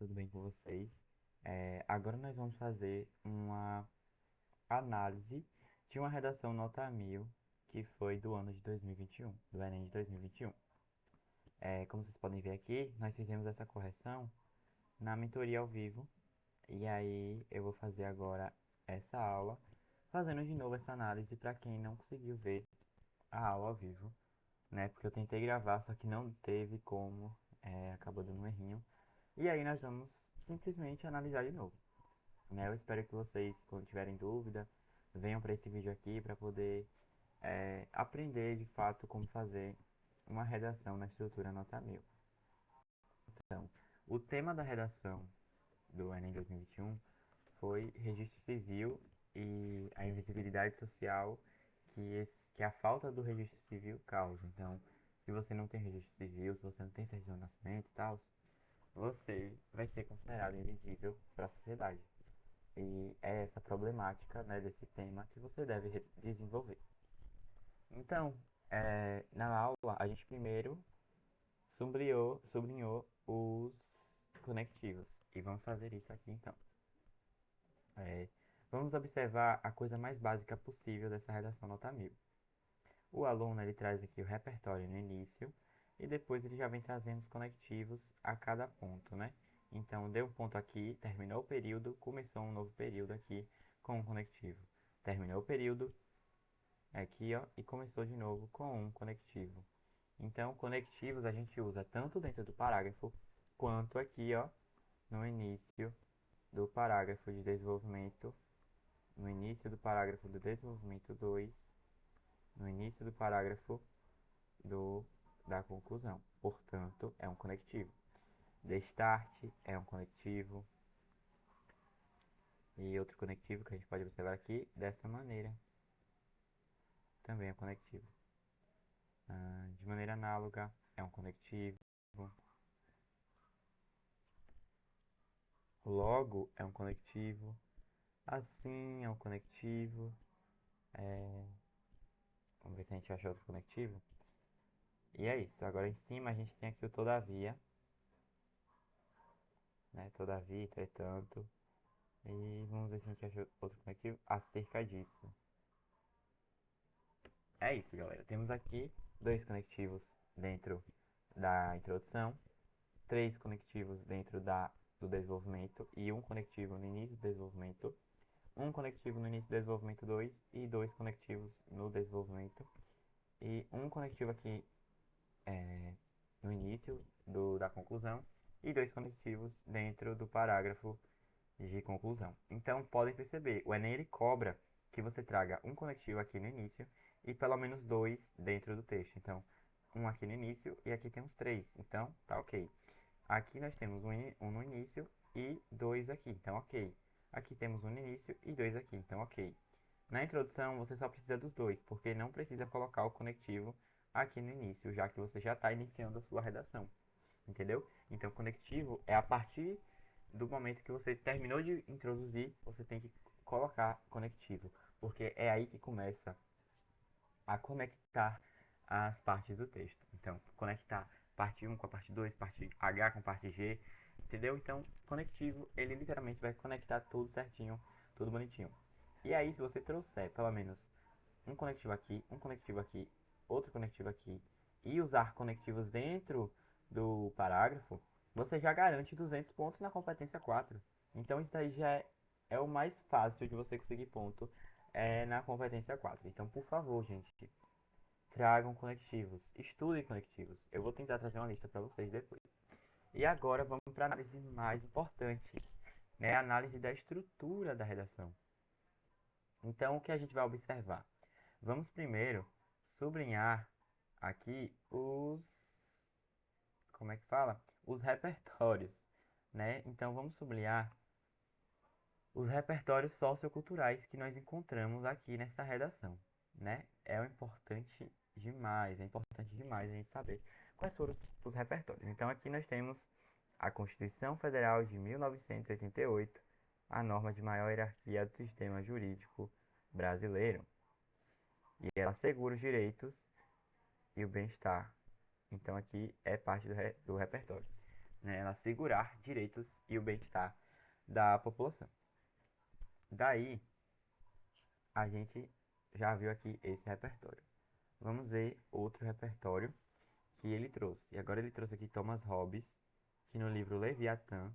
tudo bem com vocês? Agora nós vamos fazer uma análise de uma redação nota 1000 que foi do ano de 2021, do Enem de 2021. Como vocês podem ver aqui, nós fizemos essa correção na mentoria ao vivo e aí eu vou fazer agora essa aula, fazendo de novo essa análise para quem não conseguiu ver a aula ao vivo, né? Porque eu tentei gravar, só que não teve como, acabou dando um errinho. E aí nós vamos simplesmente analisar de novo, né? Eu espero que vocês, quando tiverem dúvida, venham para esse vídeo aqui para poder aprender de fato como fazer uma redação na estrutura nota 1000. Então, o tema da redação do Enem 2021 foi registro civil e a invisibilidade social que a falta do registro civil causa. Então, se você não tem registro civil, se você não tem certidão de nascimento e tal, você vai ser considerado invisível para a sociedade. E é essa problemática, né, desse tema que você deve desenvolver. Então, na aula, a gente primeiro sublinhou os conectivos. E vamos fazer isso aqui então. Vamos observar a coisa mais básica possível dessa redação nota 1000. O aluno ele traz aqui o repertório no início e depois ele já vem trazendo os conectivos a cada ponto, né? Então, deu um ponto aqui, terminou o período, começou um novo período aqui com um conectivo. Terminou o período aqui, ó, e começou de novo com um conectivo. Então, conectivos a gente usa tanto dentro do parágrafo quanto aqui, ó, no início do parágrafo de desenvolvimento, no início do parágrafo do desenvolvimento 2, no início do parágrafo da conclusão. Portanto, é um conectivo. Destarte é um conectivo. E outro conectivo que a gente pode observar aqui, dessa maneira, também é conectivo. De maneira análoga, é um conectivo. Logo é um conectivo. Assim é um conectivo. Vamos ver se a gente acha outro conectivo. E é isso. Agora em cima a gente tem aqui o todavia, né? Todavia, entretanto. E vamos ver se a gente acha outro conectivo acerca disso. É isso, galera. Temos aqui dois conectivos dentro da introdução, três conectivos dentro do desenvolvimento e um conectivo no início do desenvolvimento, um conectivo no início do desenvolvimento 2 e dois conectivos no desenvolvimento e um conectivo aqui no início da conclusão e dois conectivos dentro do parágrafo de conclusão. Então, podem perceber, o Enem ele cobra que você traga um conectivo aqui no início e pelo menos dois dentro do texto. Então, um aqui no início e aqui temos três. Então, tá ok. Aqui nós temos um no início e dois aqui. Então, ok. Aqui temos um no início e dois aqui. Então, ok. Na introdução, você só precisa dos dois, porque não precisa colocar o conectivo aqui no início, já que você já está iniciando a sua redação. Entendeu? Então, conectivo é a partir do momento que você terminou de introduzir, você tem que colocar conectivo, porque é aí que começa a conectar as partes do texto. Então, conectar parte 1 com a parte 2, parte H com parte G, entendeu? Então, conectivo, ele literalmente vai conectar tudo certinho, tudo bonitinho. E aí, se você trouxer pelo menos um conectivo aqui, outro conectivo aqui, e usar conectivos dentro do parágrafo, você já garante 200 pontos na competência 4. Então isso daí já é o mais fácil de você conseguir ponto na competência 4. Então, por favor, gente, tragam conectivos, estudem conectivos. Eu vou tentar trazer uma lista para vocês depois. E agora vamos para a análise mais importante, né? A análise da estrutura da redação. Então, o que a gente vai observar? Vamos primeiro sublinhar aqui como é que fala? Os repertórios, né? Então vamos sublinhar os repertórios socioculturais que nós encontramos aqui nessa redação, né? É importante demais a gente saber quais foram os repertórios. Então aqui nós temos a Constituição Federal de 1988, a norma de maior hierarquia do sistema jurídico brasileiro. E ela assegura os direitos e o bem-estar. Então aqui é parte do repertório. né? Ela assegurar direitos e o bem-estar da população. Daí, a gente já viu aqui esse repertório. Vamos ver outro repertório que ele trouxe. E agora ele trouxe aqui Thomas Hobbes, que no livro Leviatã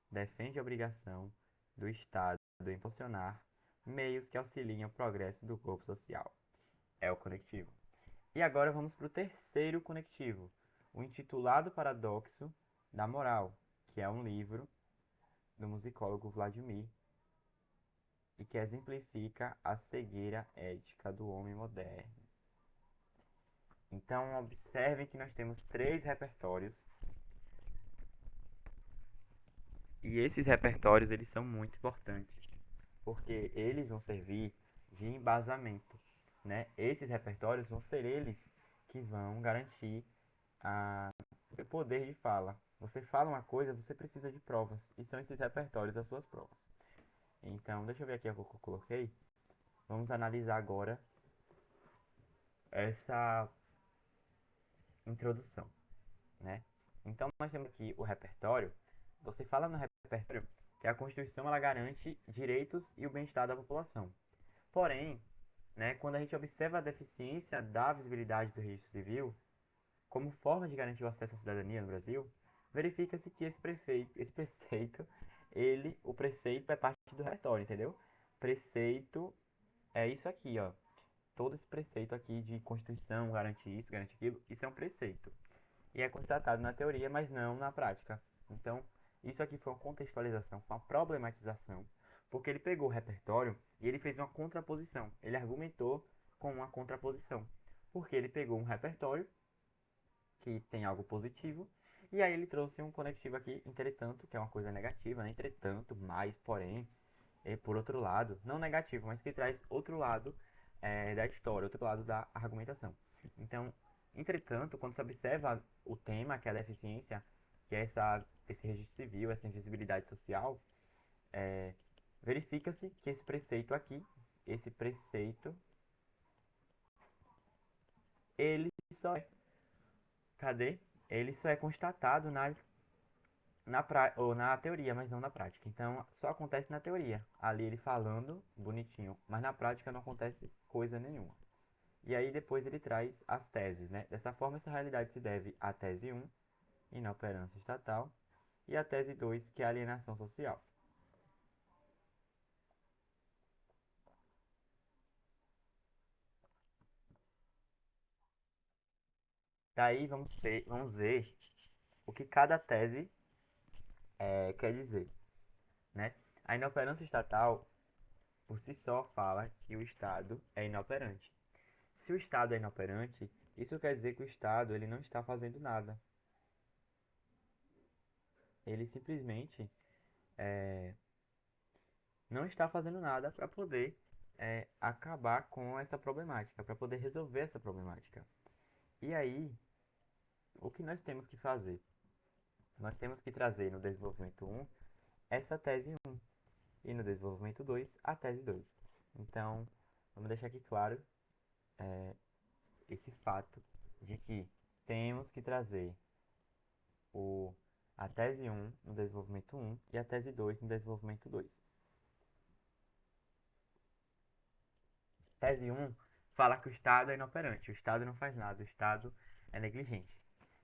defende a obrigação do Estado em proporcionar meios que auxiliem o progresso do corpo social. É o conectivo. E agora vamos para o terceiro conectivo, o intitulado Paradoxo da Moral, que é um livro do musicólogo Vladimir e que exemplifica a cegueira ética do homem moderno. Então, observem que nós temos três repertórios. E esses repertórios, eles são muito importantes, porque eles vão servir de embasamento, né? Esses repertórios vão ser eles que vão garantir o poder de fala. Você fala uma coisa, você precisa de provas, e são esses repertórios as suas provas. Então, deixa eu ver aqui o que eu coloquei. Vamos analisar agora essa introdução, né? Então, nós temos aqui o repertório. Você fala no repertório que a Constituição ela garante direitos e o bem-estar da população. Porém, né, quando a gente observa a deficiência da visibilidade do registro civil como forma de garantir o acesso à cidadania no Brasil, verifica-se que esse preceito, o preceito é parte do repertório, entendeu? Preceito é isso aqui, ó. Todo esse preceito aqui de Constituição, garante isso, garante aquilo, isso é um preceito. E é constatado na teoria, mas não na prática. Então, isso aqui foi uma contextualização, foi uma problematização, porque ele pegou o repertório e ele fez uma contraposição. Ele argumentou com uma contraposição, porque ele pegou um repertório que tem algo positivo, e aí ele trouxe um conectivo aqui, entretanto, que é uma coisa negativa, né? Entretanto, mais, porém, por outro lado, não negativo, mas que traz outro lado da história, outro lado da argumentação. Então, entretanto, quando se observa o tema, que é a deficiência, que é esse registro civil, essa invisibilidade social, verifica-se que esse preceito aqui, esse preceito, ele só é, cadê? Ele só é constatado na teoria, mas não na prática. Então, só acontece na teoria. Ali ele falando, bonitinho, mas na prática não acontece coisa nenhuma. E aí depois ele traz as teses, né? Dessa forma, essa realidade se deve à tese 1, inoperância estatal, e à tese 2, que é a alienação social. Daí vamos ver o que cada tese quer dizer, né? A inoperância estatal, por si só, fala que o Estado é inoperante. Se o Estado é inoperante, isso quer dizer que o Estado ele não está fazendo nada. Ele simplesmente não está fazendo nada para poder acabar com essa problemática, para poder resolver essa problemática. E aí, o que nós temos que fazer? Nós temos que trazer no desenvolvimento 1 essa tese 1 e no desenvolvimento 2 a tese 2. Então, vamos deixar aqui claro esse fato de que temos que trazer a tese 1 no desenvolvimento 1 e a tese 2 no desenvolvimento 2. Tese 1 fala que o Estado é inoperante, o Estado não faz nada, o Estado é negligente.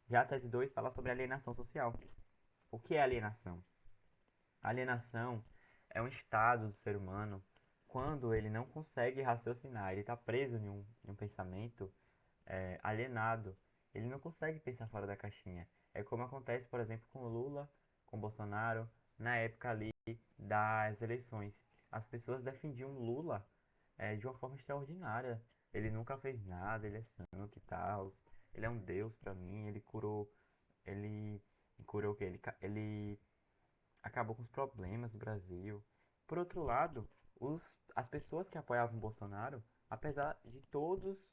Já a tese 2 fala sobre alienação social. O que é alienação? Alienação é um estado do ser humano quando ele não consegue raciocinar, ele está preso em um pensamento alienado, ele não consegue pensar fora da caixinha. É como acontece, por exemplo, com Lula, com Bolsonaro, na época ali das eleições. As pessoas defendiam Lula de uma forma extraordinária. Ele nunca fez nada, ele é santo e tal. Ele é um deus pra mim, ele curou o quê? Ele acabou com os problemas do Brasil. Por outro lado, as pessoas que apoiavam Bolsonaro, apesar de todos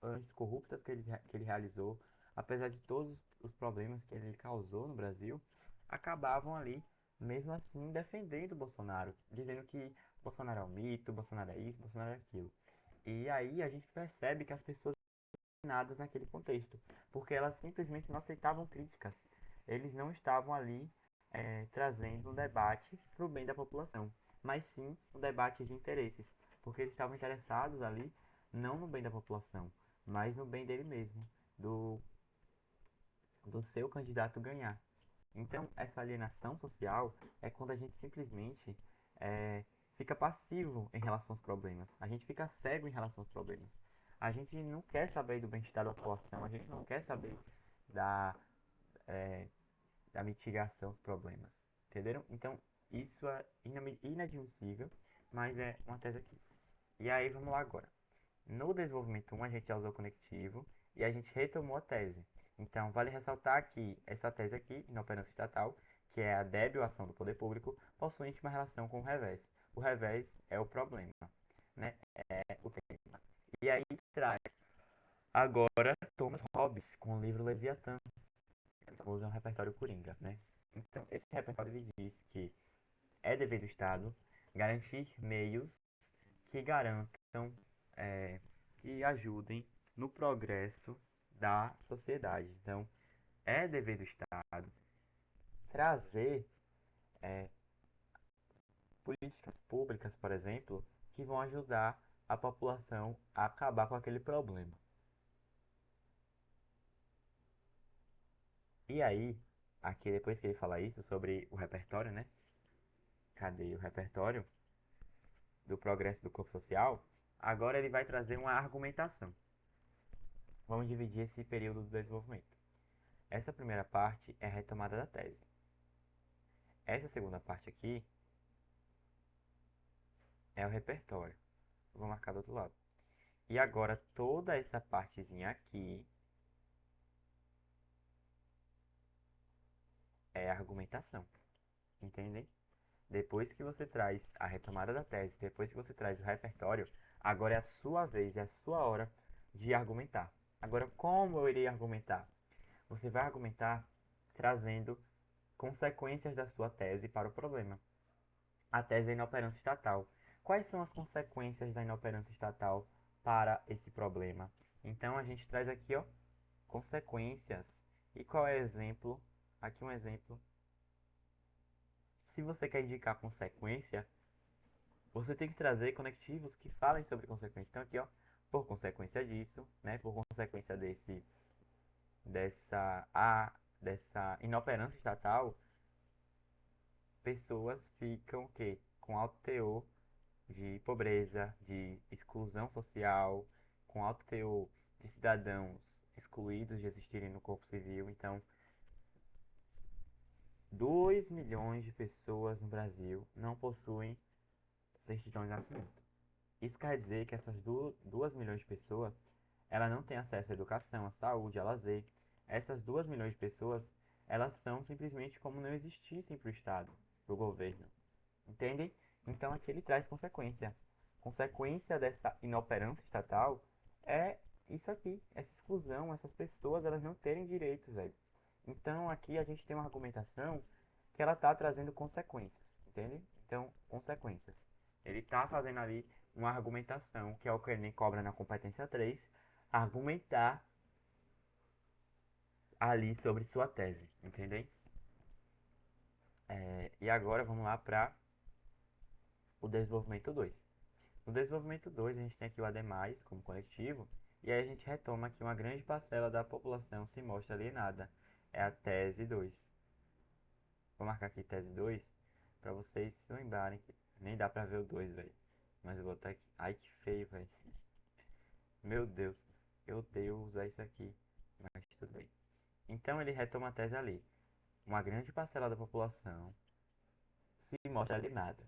as corruptas que ele realizou, apesar de todos os problemas que ele causou no Brasil, acabavam ali, mesmo assim, defendendo Bolsonaro, dizendo que Bolsonaro é um mito, Bolsonaro é isso, Bolsonaro é aquilo. E aí a gente percebe que as pessoas nadas naquele contexto, porque elas simplesmente não aceitavam críticas. eles não estavam ali trazendo um debate para o bem da população, mas sim um debate de interesses, porque eles estavam interessados ali não no bem da população, mas no bem dele mesmo, do, do seu candidato ganhar. Então, essa alienação social é quando a gente simplesmente é, fica passivo em relação aos problemas. A gente fica cego em relação aos problemas. A gente não quer saber do bem-estar da população, a gente não quer saber da, é, da mitigação dos problemas. Entenderam? Então, isso é inadmissível, mas é uma tese aqui. E aí, vamos lá agora. No desenvolvimento 1, a gente já usou o conectivo e a gente retomou a tese. Então, vale ressaltar que essa tese aqui, inoperância estatal, que é a débil ação do poder público, possui íntima relação com o revés. O revés é o problema, né? É o tema. E aí traz agora Thomas Hobbes com o livro Leviatã. Usa um repertório coringa, né? Então, esse repertório ele diz que é dever do Estado garantir meios que garantam, que ajudem no progresso da sociedade. Então, é dever do Estado trazer políticas públicas, por exemplo, que vão ajudar a população a acabar com aquele problema. E aí, aqui depois que ele fala isso sobre o repertório, né? Cadê o repertório do progresso do corpo social? Agora ele vai trazer uma argumentação. Vamos dividir esse período do desenvolvimento. Essa primeira parte é a retomada da tese. Essa segunda parte aqui é o repertório. Vou marcar do outro lado. E agora toda essa partezinha aqui é a argumentação. Entendem? Depois que você traz a retomada da tese, depois que você traz o repertório, agora é a sua vez, é a sua hora de argumentar. Agora, como eu irei argumentar? Você vai argumentar trazendo consequências da sua tese para o problema. A tese é inoperância estatal. Quais são as consequências da inoperância estatal para esse problema? Então a gente traz aqui, ó, consequências. E qual é o exemplo? Aqui um exemplo. Se você quer indicar consequência, você tem que trazer conectivos que falem sobre consequência. Então aqui, ó, por consequência disso, né, por consequência dessa inoperância estatal, pessoas ficam que com alto teor de pobreza, de exclusão social, com alto teor de cidadãos excluídos de existirem no corpo civil. Então, 2 milhões de pessoas no Brasil não possuem certidão de nascimento. Isso quer dizer que essas 2 milhões de pessoas, ela não têm acesso à educação, à saúde, a lazer. Essas 2 milhões de pessoas, elas são simplesmente como não existissem para o Estado, para o governo. Entendem? Então aqui ele traz consequência. Consequência dessa inoperância estatal é isso aqui, essa exclusão, essas pessoas elas não terem direitos, velho. Então aqui a gente tem uma argumentação que ela está trazendo consequências, entende? Então, consequências. Ele está fazendo ali uma argumentação, que é o que ele cobra na competência 3, argumentar ali sobre sua tese, entendem? E agora vamos lá para o desenvolvimento 2. No desenvolvimento 2, a gente tem aqui o AD+, como conectivo, e aí a gente retoma que uma grande parcela da população se mostra alienada. É a tese 2. Vou marcar aqui tese 2, para vocês se lembrarem que nem dá pra ver o 2, velho. Mas eu vou botar aqui. Ai, que feio, velho. Meu Deus, eu odeio usar isso aqui, mas tudo bem. Então ele retoma a tese ali. Uma grande parcela da população se mostra alienada.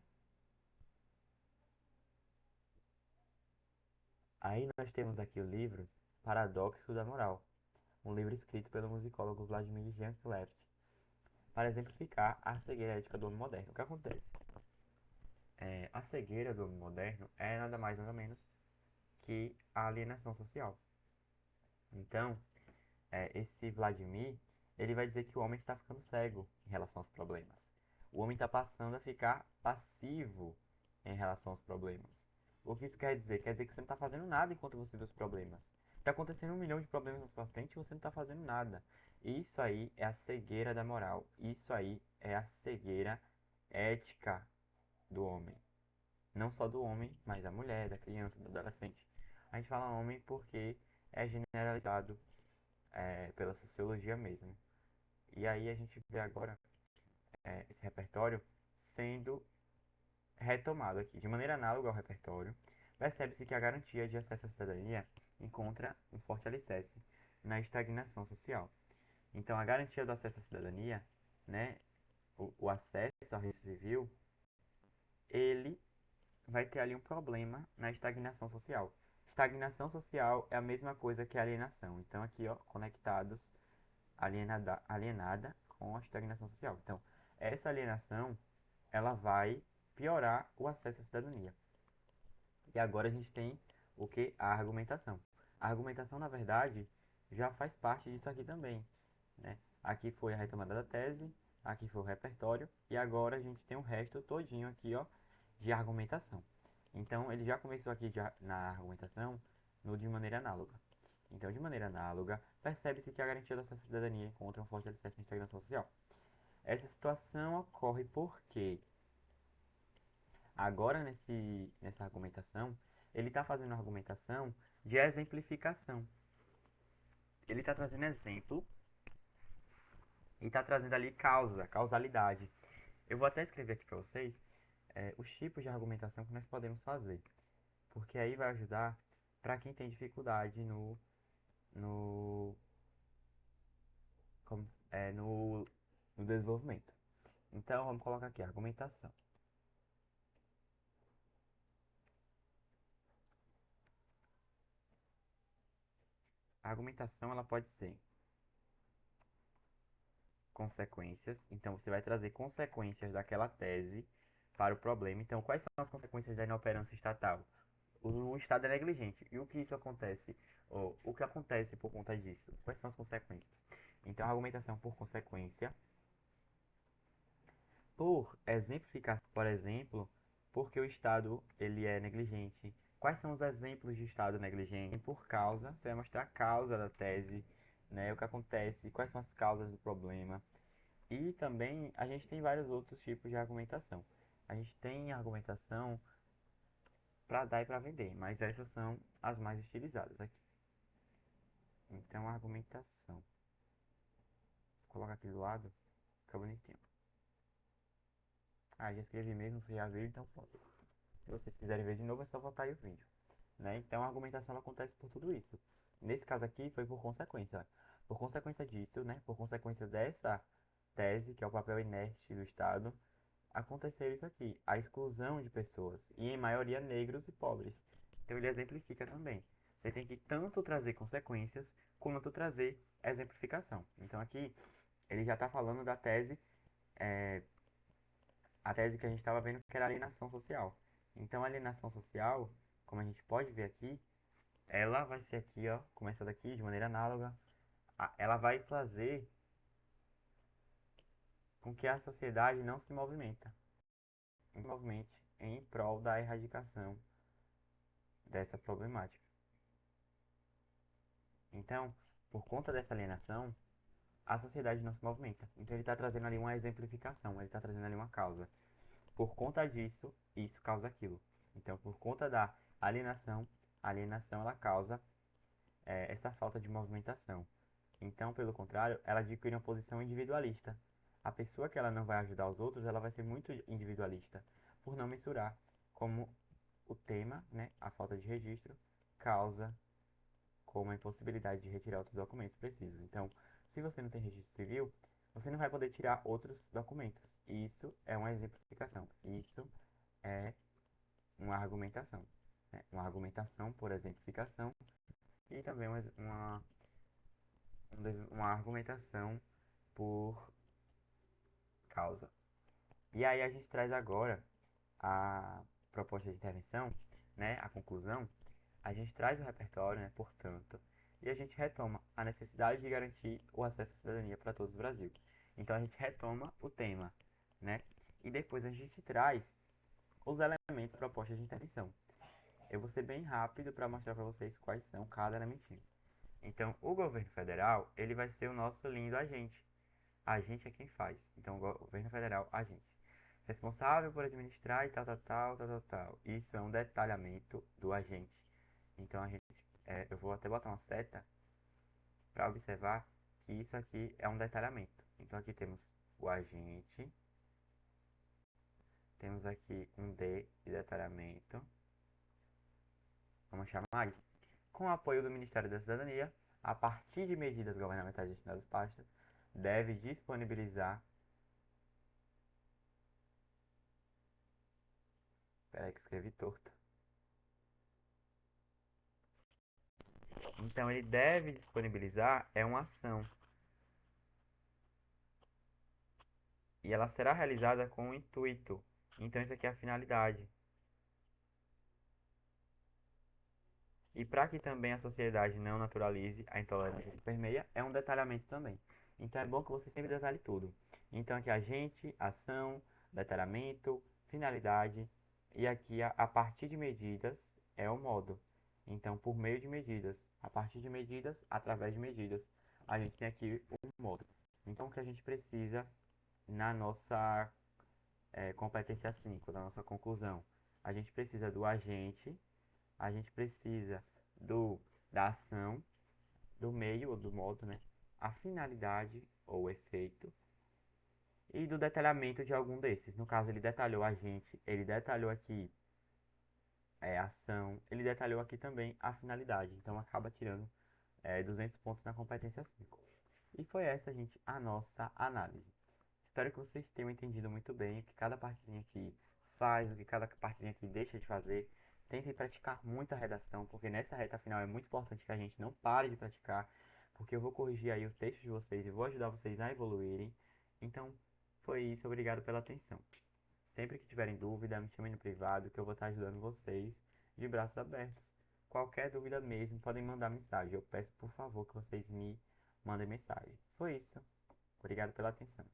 Aí nós temos aqui o livro Paradoxo da Moral, um livro escrito pelo musicólogo Vladimir Jean Cleft, para exemplificar a cegueira ética do homem moderno. O que acontece? A cegueira do homem moderno é nada mais nada menos que a alienação social. Então, esse Vladimir, ele vai dizer que o homem está ficando cego em relação aos problemas. O homem está passando a ficar passivo em relação aos problemas. O que isso quer dizer? Quer dizer que você não está fazendo nada enquanto você vê os problemas. Está acontecendo 1 milhão de problemas na sua frente e você não está fazendo nada. Isso aí é a cegueira da moral. Isso aí é a cegueira ética do homem. Não só do homem, mas da mulher, da criança, do adolescente. A gente fala homem porque é generalizado pela sociologia mesmo. E aí a gente vê agora esse repertório sendo retomado aqui. De maneira análoga ao repertório, percebe-se que a garantia de acesso à cidadania encontra um forte alicerce na estagnação social. Então, a garantia do acesso à cidadania, né, o acesso ao registro civil, ele vai ter ali um problema na estagnação social. Estagnação social é a mesma coisa que alienação. Então, aqui, ó, conectados, alienada com a estagnação social. Então, essa alienação, ela vai piorar o acesso à cidadania. E agora a gente tem o que? A argumentação. A argumentação, na verdade, já faz parte disso aqui também, né? Aqui foi a retomada da tese, aqui foi o repertório, e agora a gente tem o resto todinho aqui, ó, de argumentação. Então, ele já começou aqui na argumentação de maneira análoga. Então, de maneira análoga, percebe-se que a garantia da cidadania encontra um forte alicerce na integração social. Essa situação ocorre porque agora nessa argumentação, ele está fazendo uma argumentação de exemplificação. Ele está trazendo exemplo e está trazendo ali causalidade. Eu vou até escrever aqui para vocês os tipos de argumentação que nós podemos fazer, porque aí vai ajudar para quem tem dificuldade no, como, é, no desenvolvimento. Então, vamos colocar aqui, argumentação. A argumentação ela pode ser consequências. Então, você vai trazer consequências daquela tese para o problema. Então, quais são as consequências da inoperância estatal? O Estado é negligente. E o que isso acontece? Ou, o que acontece por conta disso? Quais são as consequências? Então, a argumentação por consequência. Por exemplificação, por exemplo, porque o Estado ele é negligente. Quais são os exemplos de Estado negligente? Por causa, você vai mostrar a causa da tese, né? O que acontece, quais são as causas do problema. E também a gente tem vários outros tipos de argumentação. A gente tem argumentação para dar e para vender, mas essas são as mais utilizadas aqui. Então, argumentação. Vou colocar aqui do lado, fica bonitinho. Ah, já escrevi mesmo, você já viu, então pronto. Se vocês quiserem ver de novo, é só voltar aí o vídeo. Né? Então, a argumentação acontece por tudo isso. Nesse caso aqui, foi por consequência. Por consequência disso, né? Por consequência dessa tese, que é o papel inerte do Estado, aconteceu isso aqui, a exclusão de pessoas, e em maioria negros e pobres. Então ele exemplifica também. Você tem que tanto trazer consequências, quanto trazer exemplificação. Então aqui ele já está falando da tese, a tese que a gente estava vendo que era alienação social. Então a alienação social, como a gente pode ver aqui, ela vai ser aqui, ó, começando aqui de maneira análoga, ela vai fazer com que a sociedade não se movimente em prol da erradicação dessa problemática. Então, por conta dessa alienação, a sociedade não se movimenta. Então ele está trazendo ali uma exemplificação, ele está trazendo ali uma causa. Por conta disso, isso causa aquilo. Então, por conta da alienação, a alienação ela causa essa falta de movimentação. Então, pelo contrário, ela adquire uma posição individualista. A pessoa que ela não vai ajudar os outros, ela vai ser muito individualista, por não mensurar como o tema, né, a falta de registro, causa como a impossibilidade de retirar outros documentos precisos. Então, se você não tem registro civil, você não vai poder tirar outros documentos. Isso é uma exemplificação. Isso é uma argumentação. Né? Uma argumentação por exemplificação e também uma argumentação por causa. E aí a gente traz agora a proposta de intervenção, né, a conclusão. A gente traz o repertório, né, portanto, e a gente retoma a necessidade de garantir o acesso à cidadania para todos o Brasil. Então a gente retoma o tema, né, e depois a gente traz os elementos da proposta de intervenção. Eu vou ser bem rápido para mostrar para vocês quais são cada elementinho. Então, o governo federal, ele vai ser o nosso lindo agente. A gente é quem faz. Então, o governo federal, agente. Responsável por administrar e tal, tal, tal, tal, tal, tal. Isso é um detalhamento do agente. Então, eu vou até botar uma seta para observar que isso aqui é um detalhamento. Então, aqui temos o agente. Temos aqui um D de detalhamento. Vamos chamar isso. Com o apoio do Ministério da Cidadania, a partir de medidas governamentais destinadas às pastas, deve disponibilizar. Peraí que eu escrevi torto. Então, ele deve disponibilizar é uma ação. E ela será realizada com o intuito. Então, isso aqui é a finalidade. E para que também a sociedade não naturalize a intolerância que permeia, é um detalhamento também. Então, é bom que você sempre detalhe tudo. Então, aqui agente, ação, detalhamento, finalidade. E aqui, a partir de medidas, é o modo. Então, por meio de medidas, a partir de medidas, através de medidas, a gente tem aqui o modo. Então, o que a gente precisa na nossa competência 5, na nossa conclusão? A gente precisa do agente, a gente precisa da ação, do meio ou do modo, né? A finalidade ou efeito e do detalhamento de algum desses. No caso, ele detalhou agente, ele detalhou aqui a ação, ele detalhou aqui também a finalidade. Então, acaba tirando 200 pontos na competência 5. E foi essa, gente, a nossa análise. Espero que vocês tenham entendido muito bem o que cada partezinha aqui faz, o que cada partezinha aqui deixa de fazer. Tentem praticar muita redação, porque nessa reta final é muito importante que a gente não pare de praticar, porque eu vou corrigir aí os textos de vocês e vou ajudar vocês a evoluírem. Então, foi isso. Obrigado pela atenção. Sempre que tiverem dúvida, me chamem no privado que eu vou estar ajudando vocês de braços abertos. Qualquer dúvida mesmo, podem mandar mensagem. Eu peço por favor que vocês me mandem mensagem. Foi isso. Obrigado pela atenção.